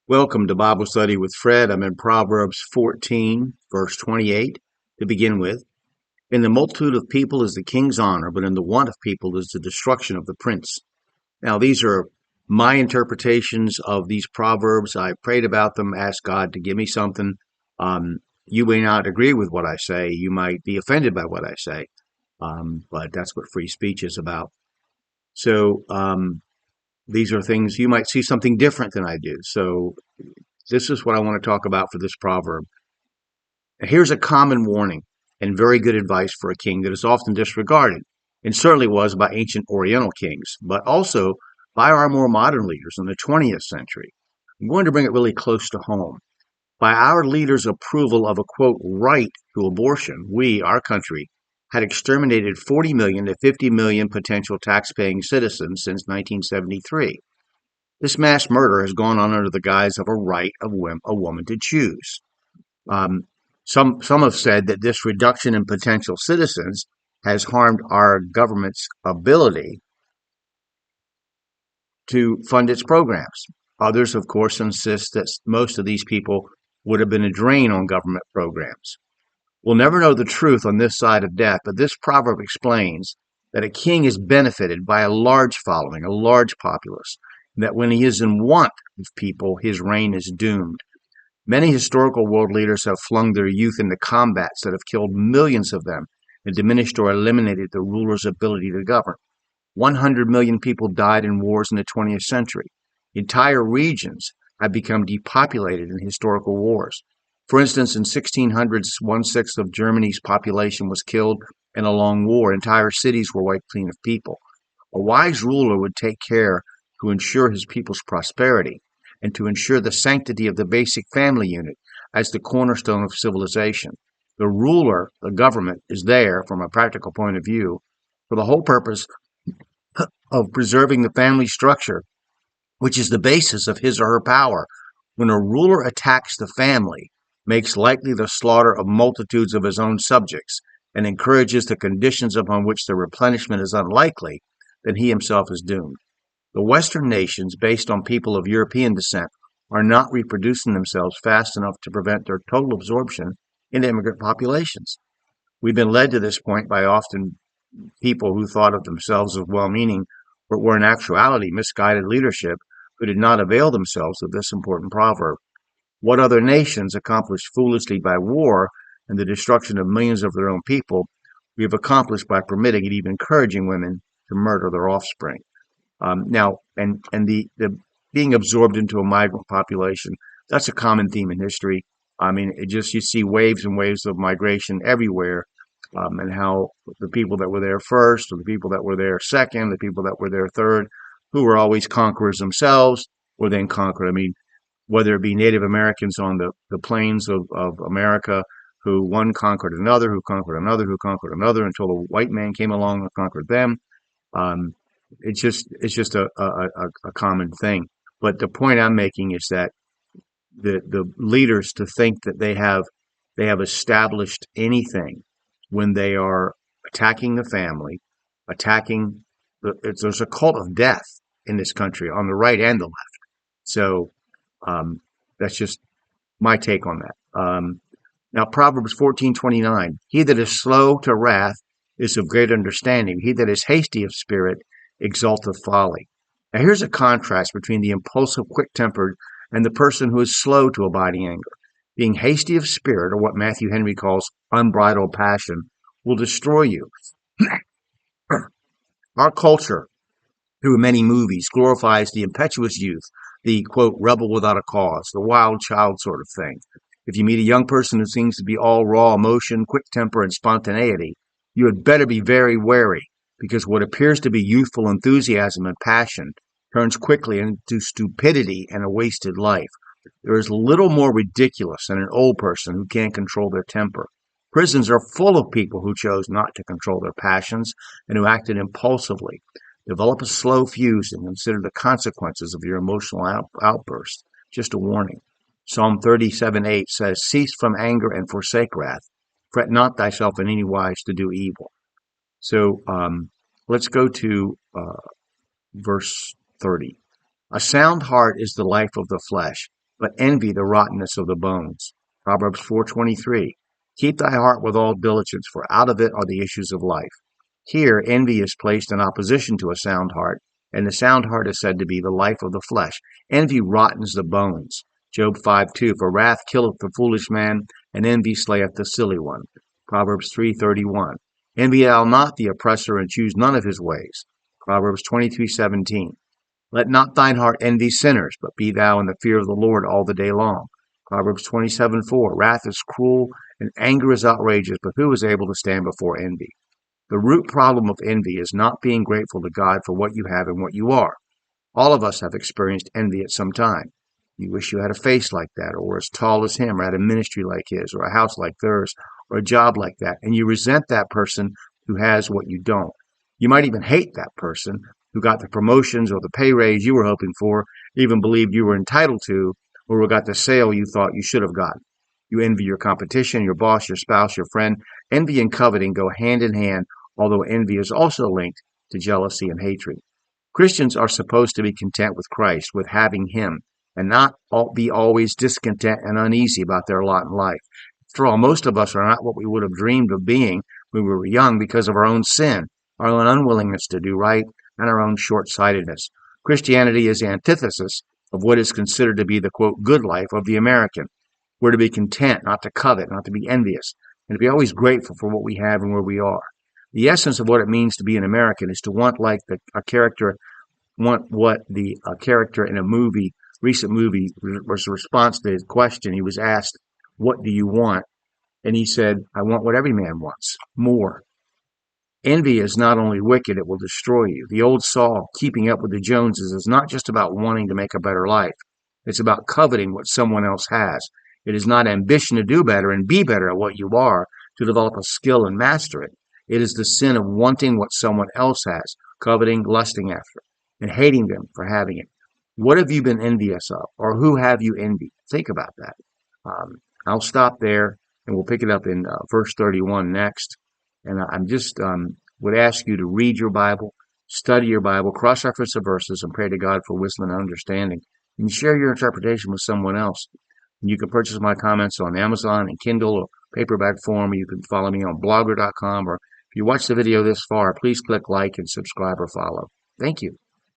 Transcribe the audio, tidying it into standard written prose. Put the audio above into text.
Welcome to Bible Study with Fred. I'm in Proverbs 14, verse 28 to begin with. In the multitude of people is the king's honor, but in the want of people is the destruction of the prince. Now, these are my interpretations of these Proverbs. I prayed about them, asked God to give me something. You may not agree with what I say. You might be offended by what I say, but that's what free speech is about. So, these are things you might see something different than I do. So this is what I want to talk about for this proverb. Here's a common warning and very good advice for a king that is often disregarded, and certainly was by ancient Oriental kings, but also by our more modern leaders in the 20th century. I'm going to bring it really close to home. By our leaders' approval of a quote right to abortion, we, our country, had exterminated 40 million to 50 million potential tax-paying citizens since 1973. This mass murder has gone on under the guise of a right of a woman to choose. Um, some have said that this reduction in potential citizens has harmed our government's ability to fund its programs. Others, of course, insist that most of these people would have been a drain on government programs. We'll never know the truth on this side of death, but this proverb explains that a king is benefited by a large following, a large populace, and that when he is in want of people, his reign is doomed. Many historical world leaders have flung their youth into combats that have killed millions of them and diminished or eliminated the ruler's ability to govern. 100 million people died in wars in the 20th century. Entire regions have become depopulated in historical wars. For instance, in 1600s, one-sixth of Germany's population was killed in a long war. Entire cities were wiped clean of people. A wise ruler would take care to ensure his people's prosperity and to ensure the sanctity of the basic family unit as the cornerstone of civilization. The ruler, the government, is there, from a practical point of view, for the whole purpose of preserving the family structure, which is the basis of his or her power. When a ruler attacks the family, makes likely the slaughter of multitudes of his own subjects, and encourages the conditions upon which the replenishment is unlikely, then he himself is doomed. The Western nations, based on people of European descent, are not reproducing themselves fast enough to prevent their total absorption into immigrant populations. We've been led to this point by often people who thought of themselves as well-meaning, but were in actuality misguided leadership who did not avail themselves of this important proverb. What other nations accomplished foolishly by war and the destruction of millions of their own people, we have accomplished by permitting and even encouraging women to murder their offspring. The being absorbed into a migrant population, that's a common theme in history. I mean, you see waves and waves of migration everywhere, and how the people that were there first, or the people that were there second, the people that were there third, who were always conquerors themselves, were then conquered. I mean, whether it be Native Americans on the plains of America, who one conquered another, who conquered another, who conquered another, until the white man came along and conquered them. Um, it's just a common thing. But the point I'm making is that the leaders, to think that they have established anything when they are attacking the family, attacking there's a cult of death in this country on the right and the left. So um, that's just my take on that. Now, Proverbs 14:29, he that is slow to wrath is of great understanding. He that is hasty of spirit exalteth folly. Now, here's a contrast between the impulsive, quick-tempered and the person who is slow to abiding anger. Being hasty of spirit, or what Matthew Henry calls unbridled passion, will destroy you. Our culture, through many movies, glorifies the impetuous youth, the, quote, rebel without a cause, the wild child sort of thing. If you meet a young person who seems to be all raw emotion, quick temper, and spontaneity, you had better be very wary, because what appears to be youthful enthusiasm and passion turns quickly into stupidity and a wasted life. There is little more ridiculous than an old person who can't control their temper. Prisons are full of people who chose not to control their passions and who acted impulsively. Develop a slow fuse and consider the consequences of your emotional outburst. Just a warning. Psalm 37:8 says, cease from anger and forsake wrath. Fret not thyself in any wise to do evil. So let's go to verse 30. A sound heart is the life of the flesh, but envy the rottenness of the bones. Proverbs 4:23. Keep thy heart with all diligence, for out of it are the issues of life. Here, envy is placed in opposition to a sound heart, and the sound heart is said to be the life of the flesh. Envy rottens the bones. Job 5:2. For wrath killeth the foolish man, and envy slayeth the silly one. Proverbs 3:31. Envy thou not the oppressor, and choose none of his ways. Proverbs 23:17. Let not thine heart envy sinners, but be thou in the fear of the Lord all the day long. Proverbs 27:4. Wrath is cruel, and anger is outrageous, but who is able to stand before envy? The root problem of envy is not being grateful to God for what you have and what you are. All of us have experienced envy at some time. You wish you had a face like that, or were as tall as him, or had a ministry like his, or a house like theirs, or a job like that, and you resent that person who has what you don't. You might even hate that person who got the promotions or the pay raise you were hoping for, even believed you were entitled to, or who got the sale you thought you should have gotten. You envy your competition, your boss, your spouse, your friend. Envy and coveting go hand in hand, although envy is also linked to jealousy and hatred. Christians are supposed to be content with Christ, with having Him, and not be always discontent and uneasy about their lot in life. After all, most of us are not what we would have dreamed of being when we were young because of our own sin, our own unwillingness to do right, and our own short-sightedness. Christianity is the antithesis of what is considered to be the, quote, good life of the American. We're to be content, not to covet, not to be envious, and to be always grateful for what we have and where we are. The essence of what it means to be an American is to want what the character in a recent movie, was a response to his question. He was asked, "What do you want?" And he said, "I want what every man wants, more." Envy is not only wicked, it will destroy you. The old saw, keeping up with the Joneses, is not just about wanting to make a better life. It's about coveting what someone else has. It is not ambition to do better and be better at what you are, to develop a skill and master it. It is the sin of wanting what someone else has, coveting, lusting after it, and hating them for having it. What have you been envious of, or who have you envied? Think about that. I'll stop there, and we'll pick it up in verse 31 next. And I'm just would ask you to read your Bible, study your Bible, cross-reference the verses, and pray to God for wisdom and understanding. And share your interpretation with someone else. And you can purchase my comments on Amazon and Kindle or paperback form. You can follow me on blogger.com. Or if you watch the video this far, please click like and subscribe or follow. Thank you.